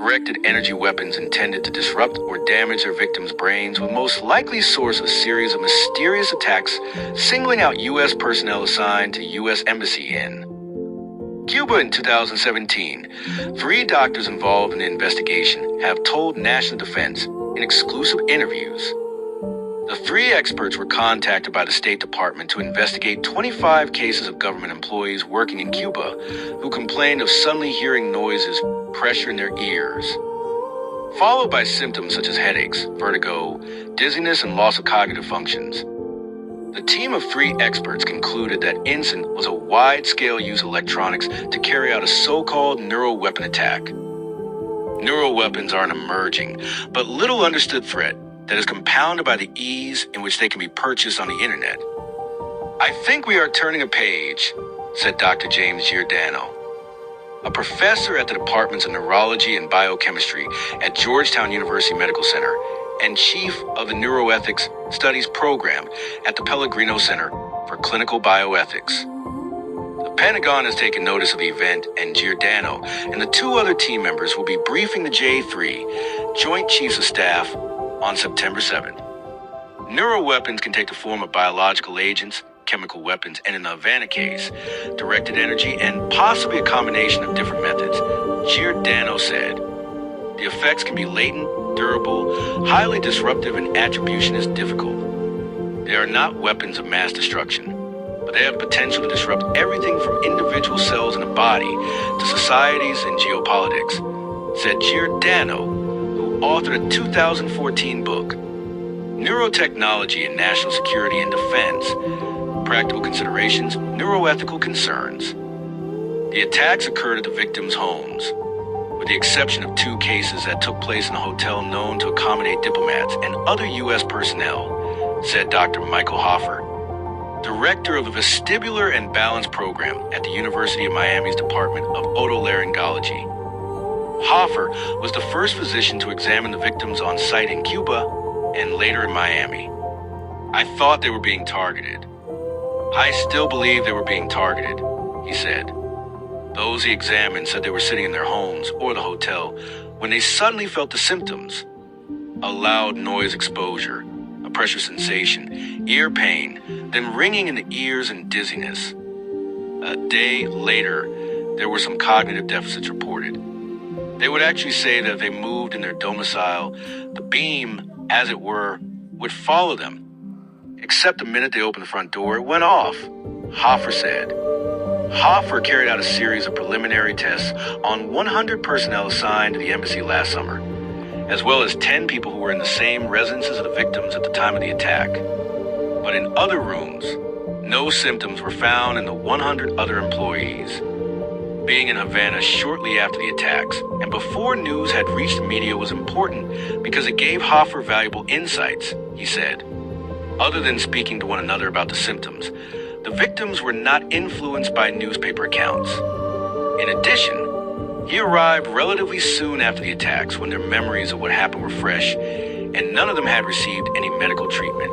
directed energy weapons intended to disrupt or damage their victims' brains would most likely source a series of mysterious attacks, singling out U.S. personnel assigned to U.S. Embassy in Cuba in 2017. 3 doctors involved in the investigation have told National Defense in exclusive interviews. The 3 experts were contacted by the State Department to investigate 25 cases of government employees working in Cuba who complained of suddenly hearing noises, pressure in their ears, followed by symptoms such as headaches, vertigo, dizziness, and loss of cognitive functions. The team of 3 experts concluded that incident was a wide-scale use of electronics to carry out a so-called neuro weapon attack. Neuro weapons are an emerging but little understood threat that is compounded by the ease in which they can be purchased on the internet. "I think we are turning a page," said Dr. James Giordano, a professor at the Departments of Neurology and Biochemistry at Georgetown University Medical Center and chief of the Neuroethics Studies Program at the Pellegrino Center for Clinical Bioethics. The Pentagon has taken notice of the event, and Giordano and the 2 other team members will be briefing the J3 Joint Chiefs of Staff on September 7th. Neuroweapons can take the form of biological agents, chemical weapons, and in the Havana case, directed energy, and possibly a combination of different methods, Giordano said. The effects can be latent, durable, highly disruptive, and attribution is difficult. They are not weapons of mass destruction, but they have the potential to disrupt everything from individual cells in the body to societies and geopolitics, said Giordano, who authored a 2014 book, Neurotechnology and National Security and Defense, Practical Considerations, Neuroethical Concerns. The attacks occurred at the victims' homes, with the exception of 2 cases that took place in a hotel known to accommodate diplomats and other U.S. personnel, said Dr. Michael Hoffer, director of the Vestibular and Balance Program at the University of Miami's Department of Otolaryngology. Hoffer was the first physician to examine the victims on site in Cuba and later in Miami. "I thought they were being targeted. I still believe they were being targeted," he said. Those he examined said they were sitting in their homes or the hotel when they suddenly felt the symptoms: a loud noise exposure, a pressure sensation, ear pain, then ringing in the ears and dizziness. A day later, there were some cognitive deficits reported. They would actually say that if they moved in their domicile, the beam, as it were, would follow them. Except the minute they opened the front door, it went off, Hoffer said. Hoffer carried out a series of preliminary tests on 100 personnel assigned to the embassy last summer, as well as 10 people who were in the same residences of the victims at the time of the attack. But in other rooms, no symptoms were found in the 100 other employees. Being in Havana shortly after the attacks and before news had reached the media was important because it gave Hoffer valuable insights, he said. Other than speaking to one another about the symptoms, the victims were not influenced by newspaper accounts. In addition, he arrived relatively soon after the attacks when their memories of what happened were fresh, and none of them had received any medical treatment.